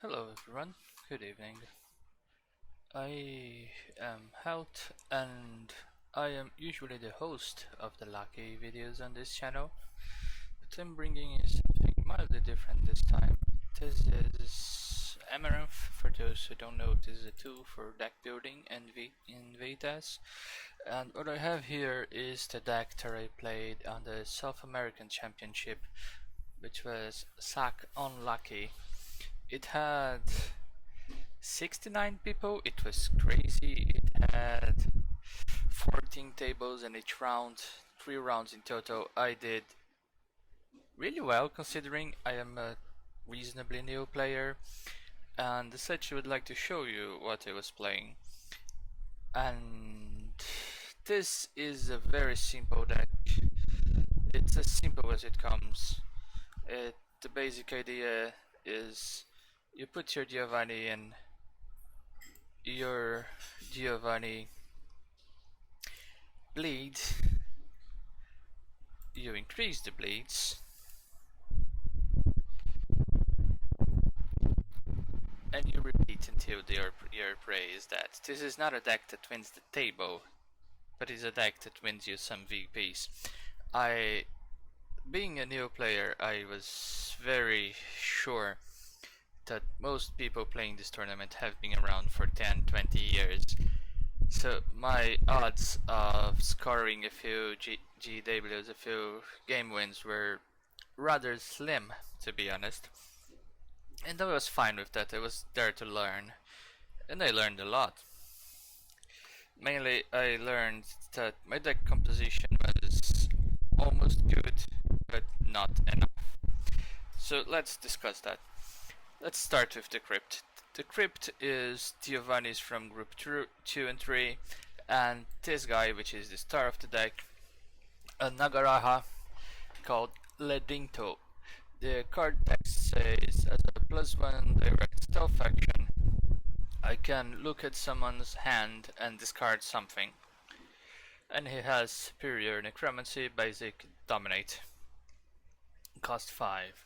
Hello everyone, good evening. I am Helt and I am usually the host of the Lucky videos on this channel, but I'm bringing you something mildly different this time. This is Amaranth. For those who don't know, this is a tool for deck building and in VTES. And what I have here is the deck that I played on the South American Championship, which was Sack Unlucky. It had 69 people. It was crazy. It had 14 tables in each round, 3 rounds in total. I did really well considering I am a reasonably new player, and essentially would like to show you what I was playing. And this is a very simple deck. It's as simple as it comes. The basic idea is you put your Giovanni in. Your Giovanni bleed, you increase the bleeds, and you repeat until your prey is dead. This is not a deck that wins the table, but is a deck that wins you some VPs. Being a new player, I was very sure that most people playing this tournament have been around for 10-20 years. So my odds of scoring a few GWs, a few game wins were rather slim, to be honest. And I was fine with that. I was there to learn. And I learned a lot. Mainly I learned that my deck composition was almost good, but not enough. So let's discuss that. Let's start with the Crypt. The Crypt is Giovanni's from group 2 and 3, and this guy, which is the star of the deck, a Nagaraja called Ledinto. The card text says, as a +1 direct stealth action, I can look at someone's hand and discard something. And he has superior necromancy, basic, dominate. Cost 5.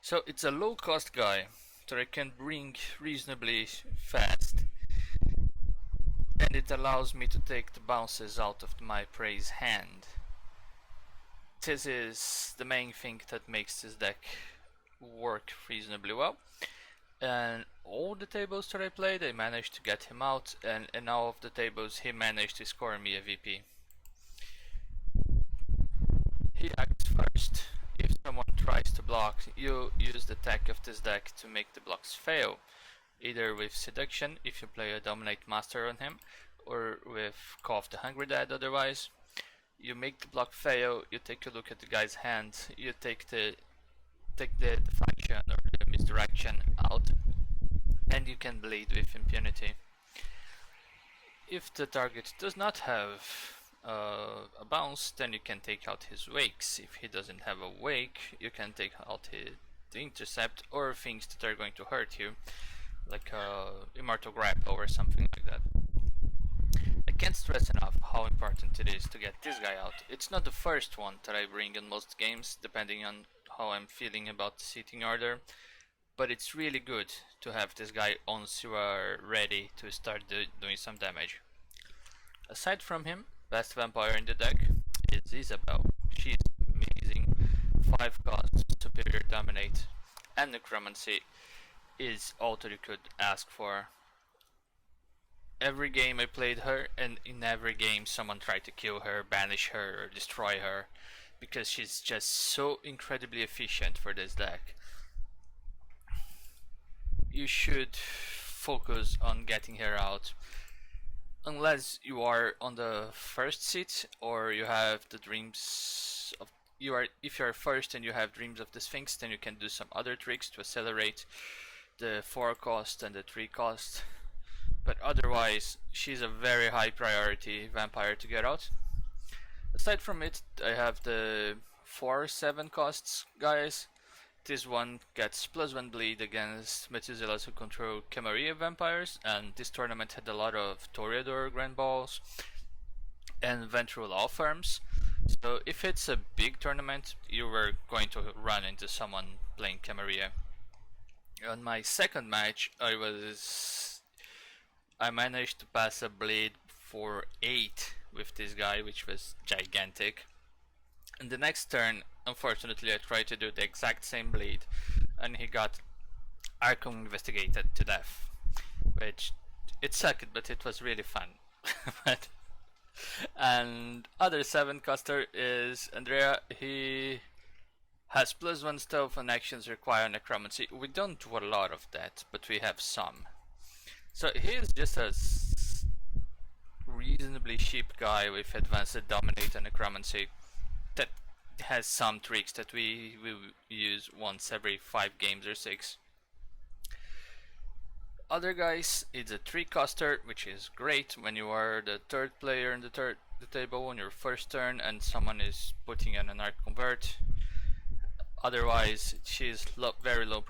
So it's a low cost guy that I can bring reasonably fast, and it allows me to take the bounces out of my prey's hand. This is the main thing that makes this deck work reasonably well, and all the tables that I played I managed to get him out, and in all of the tables he managed to score me a VP. He acts first. If someone tries to block, you use the tech of this deck to make the blocks fail, either with Seduction if you play a Dominate Master on him, or with Call of the Hungry Dead otherwise. You make the block fail, you take a look at the guy's hand, you take the deflection or the misdirection out, and you can bleed with impunity. If the target does not have a bounce, then you can take out his wakes. If he doesn't have a wake, you can take out the intercept or things that are going to hurt you, like immortal grapple or something like that. I can't stress enough how important it is to get this guy out. It's not the first one that I bring in most games, depending on how I'm feeling about the seating order, but it's really good to have this guy once you are ready to start doing some damage. Aside from him, best vampire in the deck is Isabel. She is amazing. 5 costs, superior dominate, and necromancy is all that you could ask for. Every game I played her, and in every game someone tried to kill her, banish her, or destroy her, because she's just so incredibly efficient for this deck. You should focus on getting her out. Unless you are on the first seat, or you have the dreams of if you are first and you have dreams of the Sphinx, then you can do some other tricks to accelerate the 4 cost and the 3 cost. But otherwise, she's a very high priority vampire to get out. Aside from it, I have the 4/7 costs guys. This one gets +1 bleed against Methuselahs who control Camarilla vampires, and this tournament had a lot of Toreador Grand Balls and Ventral Law Firms. So if it's a big tournament, you were going to run into someone playing Camarilla. On my second match, I managed to pass a blade for 8 with this guy, which was gigantic. And the next turn, unfortunately, I tried to do the exact same blade, and he got Arkham investigated to death, which it sucked, but it was really fun. But, and other 7 caster is Andrea. He has +1 stealth and actions require necromancy. We don't do a lot of that, but we have some. So he is just a reasonably cheap guy with advanced dominate and necromancy that has some tricks that we use once every 5 games or 6. Other guys, it's a 3 caster, which is great when you are the 3rd player in the table on your first turn and someone is putting in an arc convert. Otherwise, she's very low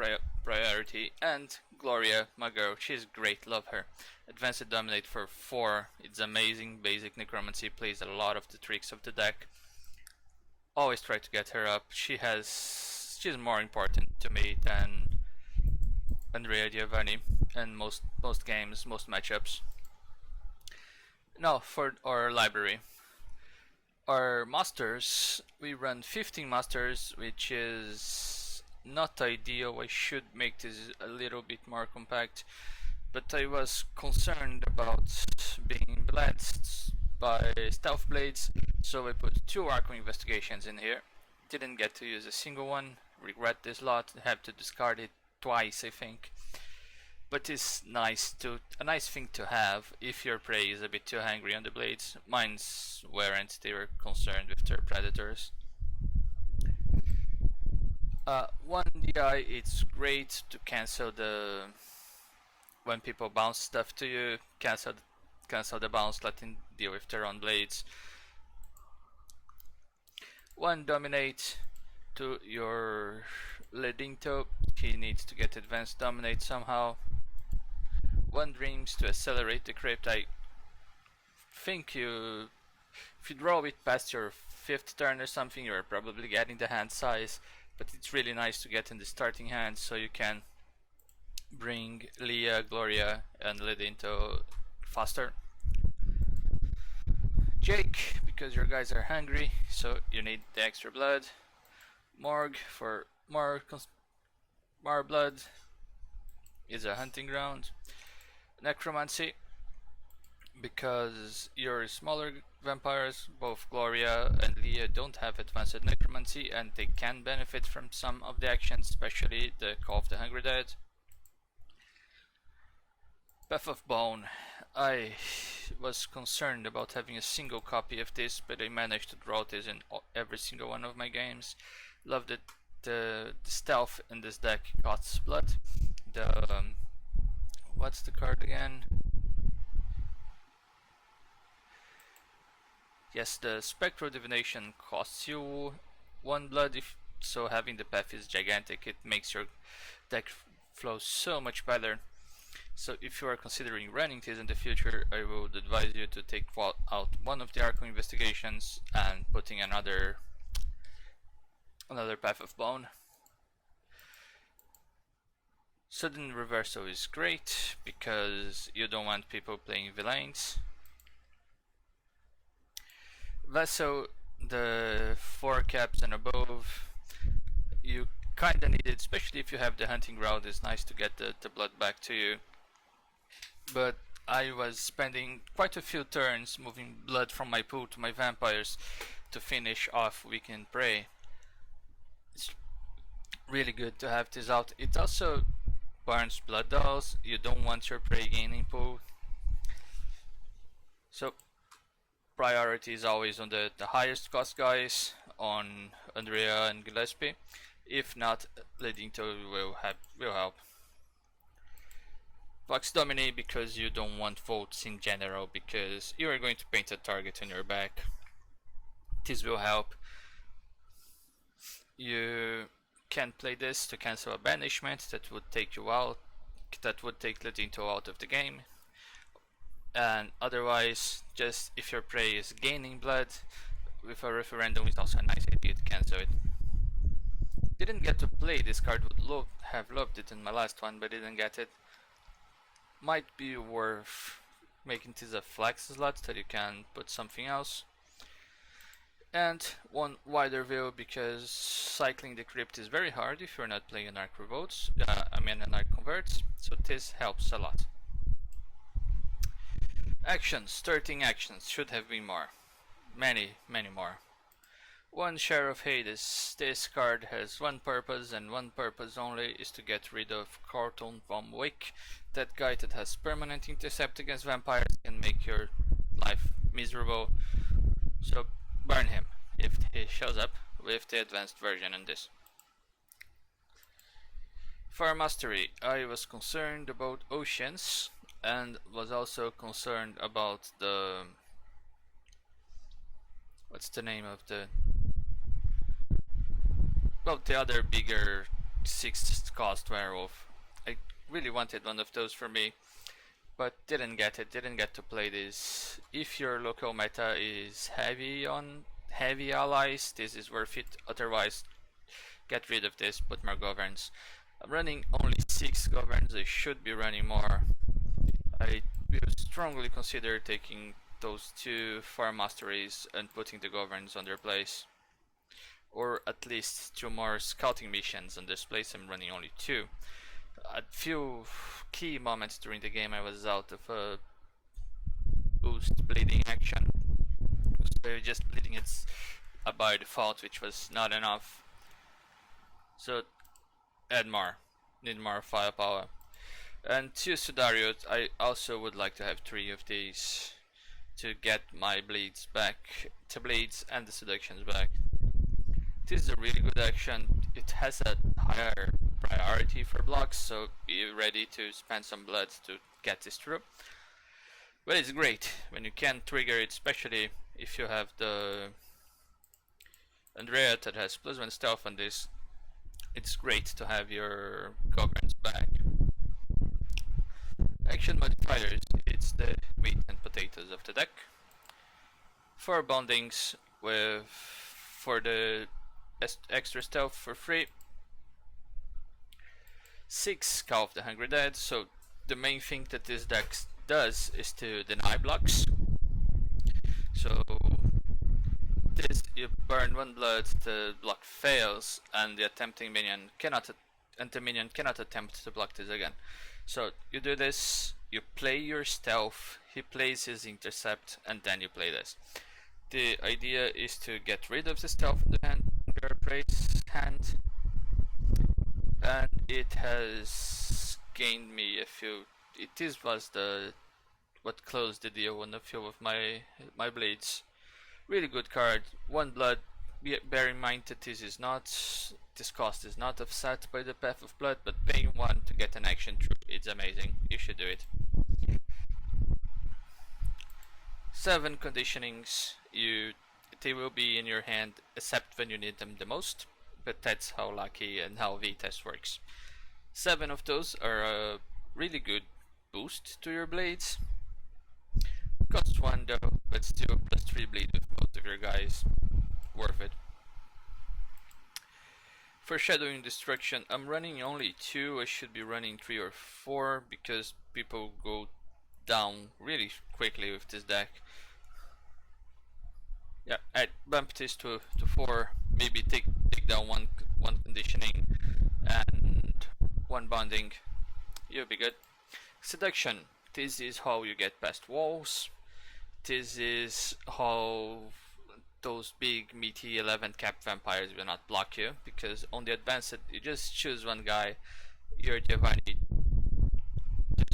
priority. And Gloria, my girl, she's great, love her. Advanced dominate for 4, it's amazing. Basic necromancy, plays a lot of the tricks of the deck. Always try to get her up. She's more important to me than Andrea Giovanni in most games, most matchups. Now for our library. Our masters, we run 15 masters, which is not ideal. I should make this a little bit more compact, but I was concerned about being blitzed by stealth blades, so I put 2 Arkham investigations in here. Didn't get to use a single one, regret this lot, have to discard it twice I think. But it's a nice thing to have if your prey is a bit too hungry on the blades. Mine's weren't, they were concerned with their predators. 1 DI, it's great to cancel when people bounce stuff to you, cancel the bounce, let them deal with their own blades. 1 dominate to your Ledinto, he needs to get advanced dominate somehow. 1 dreams to accelerate the Crypt. I think if you draw it past your 5th turn or something, you're probably getting the hand size, but it's really nice to get in the starting hand so you can bring Leah, Gloria and Ledinto faster. Jake, because your guys are hungry, so you need the extra blood. Morgue for more blood is a hunting ground. Necromancy, because your smaller vampires, both Gloria and Leah, don't have advanced necromancy and they can benefit from some of the actions, especially the Call of the Hungry Dead. Path of Bone. I was concerned about having a single copy of this, but I managed to draw this in every single one of my games. Love that the stealth in this deck costs blood. What's the card again? Yes, the Spectral Divination costs you 1 blood, so having the path is gigantic. It makes your deck flow so much better. So if you are considering running this in the future, I would advise you to take out 1 of the Arkham investigations and putting another Path of Bone. Sudden Reversal is great because you don't want people playing villains. Vessel, the 4 caps and above, you kinda need it, especially if you have the hunting ground. It's nice to get the blood back to you. But I was spending quite a few turns moving blood from my pool to my vampires to finish off Weekend Prey. It's really good to have this out. It also burns blood dolls. You don't want your prey gaining pool. So priority is always on the highest cost guys, on Andrea and Gillespie. If not, Ledinto will help. Vox Domini, because you don't want votes in general, because you are going to paint a target on your back. This will help. You can play this to cancel a banishment that would take you out, that would take Ledinto out of the game. And otherwise, just if your prey is gaining blood with a referendum, it's also a nice idea to cancel it. Didn't get to play this card, would have loved it in my last one, but didn't get it. Might be worth making this a flex slot that you can put something else. And one wider view, because cycling the Crypt is very hard if you're not playing Anarch Revolts, Anarch Converts, so this helps a lot. Actions, 13 actions, should have been more. Many more. One Share of Hades. This card has one purpose and one purpose only, is to get rid of Carlton von Wick. That guy that has permanent intercept against vampires can make your life miserable. So burn him if he shows up with the advanced version on this. For mastery, I was concerned about oceans and was also concerned about the... what's the name of the... well, the other bigger 6th cost werewolf. I really wanted one of those for me, but didn't get it, didn't get to play this. If your local meta is heavy on heavy allies, this is worth it, otherwise get rid of this, put more governs. I'm running only 6 governs, I should be running more. I will strongly consider taking those 2 farm masteries and putting the governs on their place. Or at least 2 more scouting missions on this place. I'm running only 2. At few key moments during the game I was out of a boost bleeding action. So just bleeding it's by default, which was not enough. So add more. Need more firepower. And 2 Sudarios, I also would like to have 3 of these to get my bleeds back, the bleeds and the seductions back. This is a really good action. It has a higher priority for blocks, so be ready to spend some blood to get this through. But it's great when you can trigger it, especially if you have the Andrea that has +1 stealth on this. It's great to have your governs back. Action modifiers, it's the meat and potatoes of the deck. 4 bondings for the extra stealth for free. 6 Call of the Hungry Dead, so the main thing that this deck does is to deny blocks. So this, you burn 1 blood, the block fails, and the attempting minion cannot attempt to block this again. So you do this, you play your stealth, he plays his intercept, and then you play this. The idea is to get rid of the stealth in the hand, your praise hand, and it has gained me a few. This was what closed the deal on a few of my blades. Really good card. 1 blood. Bear in mind that this cost is not offset by the Path of Blood, but paying 1 to get an action through, it's amazing. You should do it. 7 conditionings. They will be in your hand except when you need them the most, but that's how lucky and how VTES works. 7 of those are a really good boost to your blades. Cost 1 though, but still +3 bleed with most of your guys. Worth it. For Shadowing Destruction, I'm running only 2. I should be running 3 or 4 because people go down really quickly with this deck. Yeah, I bump this to 4. Maybe take down one conditioning and 1 bonding. You'll be good. Seduction. This is how you get past walls. This is how those big meaty 11 cap vampires will not block you, because on the advanced you just choose 1 guy, your Giovanni,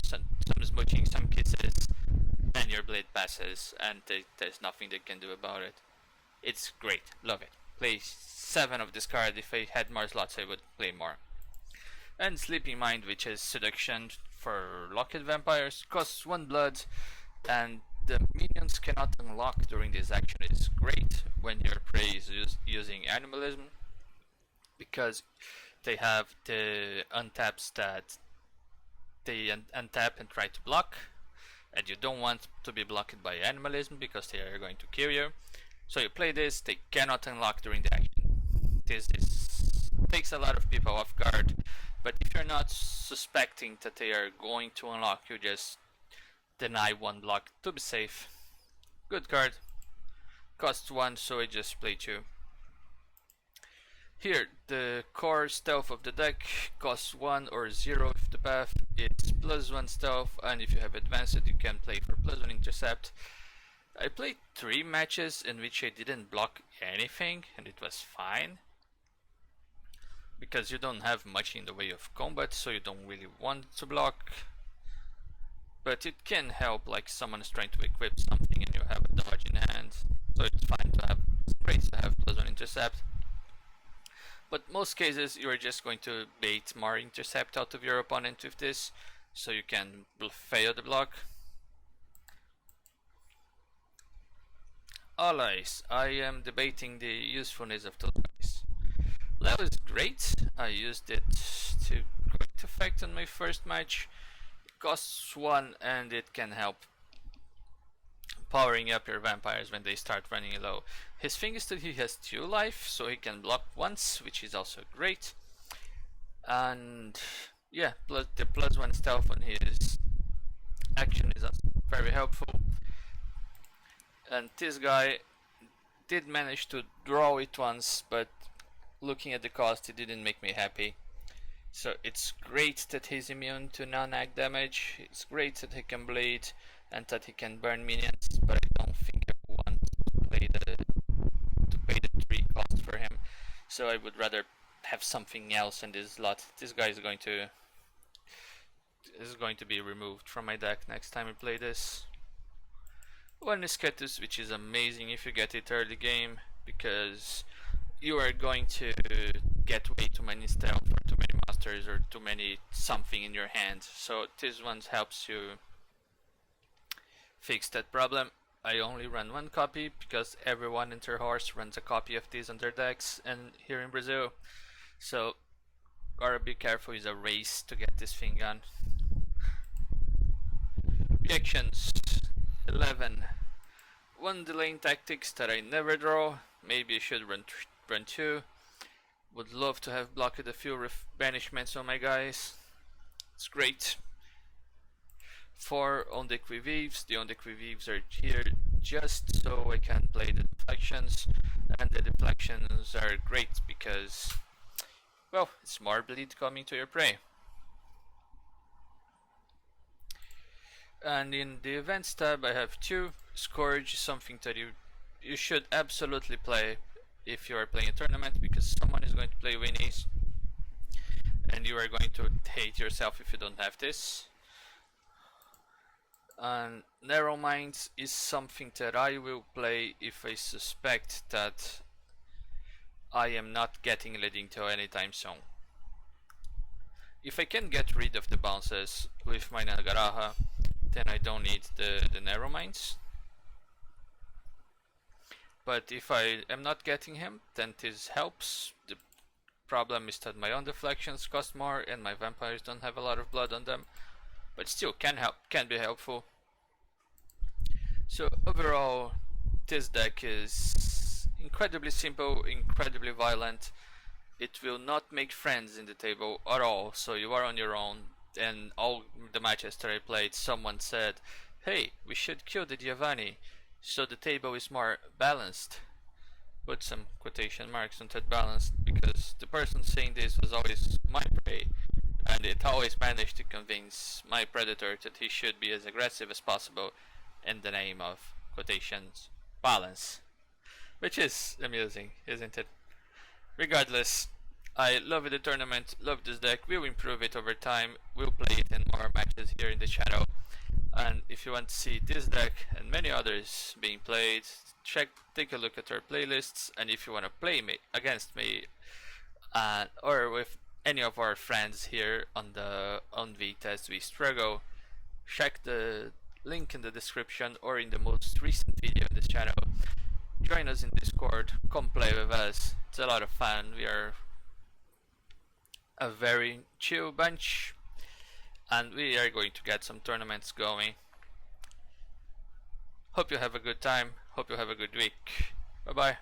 some smooching, some kisses, and your blade passes, and there's nothing they can do about it. It's great, love it. Play 7 of this card. If I had more slots I would play more. And Sleeping Mind, which is seduction for locked vampires, costs 1 blood, and the minions cannot unlock during this action. It's great when your prey is using animalism, because they have the untaps that they untap and try to block, and you don't want to be blocked by animalism because they are going to kill you. So you play this, they cannot unlock during the action. This takes a lot of people off guard, but if you're not suspecting that they are going to unlock, you just deny one block to be safe. Good card. Costs 1, so I just play 2. Here, the core stealth of the deck costs 1 or 0 if the path is +1 stealth, and if you have advanced you can play for +1 intercept. I played 3 matches in which I didn't block anything, and it was fine. Because you don't have much in the way of combat, so you don't really want to block. But it can help, like someone is trying to equip something and you have a dodge in hand. So it's fine to have, it's great to have +1 intercept. But most cases you are just going to bait more intercept out of your opponent with this, so you can fail the block. Allies. I am debating the usefulness of those guys. That was great. I used it to great effect on my first match. It costs 1 and it can help powering up your vampires when they start running low. His thing is that he has 2 life, so he can block once, which is also great. And yeah, plus the +1 stealth on his action is also very helpful. And this guy did manage to draw it once, but looking at the cost, it didn't make me happy. So it's great that he's immune to non-ag damage, it's great that he can bleed and that he can burn minions, but I don't think I want to pay the 3 cost for him. So I would rather have something else in this slot. This guy is going to be removed from my deck next time I play this. One Nisketus, which is amazing if you get it early game, because you are going to get way too many stealth or too many masters or too many something in your hand. So this one helps you fix that problem. I only run 1 copy because everyone in their horse runs a copy of these on their decks and here in Brazil. So gotta be careful, it's a race to get this thing on. Reactions 11. 1 delaying tactics that I never draw. Maybe I should run 2. Would love to have blocked a few banishments on my guys. It's great. 4 on the Quivives. The on the Quivives are here just so I can play the deflections, and the deflections are great because, well, it's more bleed coming to your prey. And in the events tab I have 2. Scourge is something that you should absolutely play if you are playing a tournament, because someone is going to play Winnies and you are going to hate yourself if you don't have this. And Narrow Minds is something that I will play if I suspect that I am not getting leading to anytime soon. If I can get rid of the bounces with my Nagaraha, then I don't need the Narrow Minds. But if I am not getting him, then this helps. The problem is that my own deflections cost more and my vampires don't have a lot of blood on them, but still can be helpful. So overall, this deck is incredibly simple, incredibly violent. It will not make friends in the table at all, so you are on your own. And all the matches that I played, someone said, hey, we should kill the Giovanni so the table is more balanced. Put some quotation marks on that balanced, because the person saying this was always my prey, and it always managed to convince my predator that he should be as aggressive as possible in the name of quotations balance. Which is amusing, isn't it? Regardless, I love the tournament, love this deck, we'll improve it over time, we'll play it in more matches here in the channel. And if you want to see this deck and many others being played, take a look at our playlists. And if you want to play against me or with any of our friends here on VTES We Struggle, check the link in the description or in the most recent video on this channel. Join us in Discord, come play with us, it's a lot of fun. We are a very chill bunch, and we are going to get some tournaments going. Hope you have a good time, hope you have a good week. Bye bye.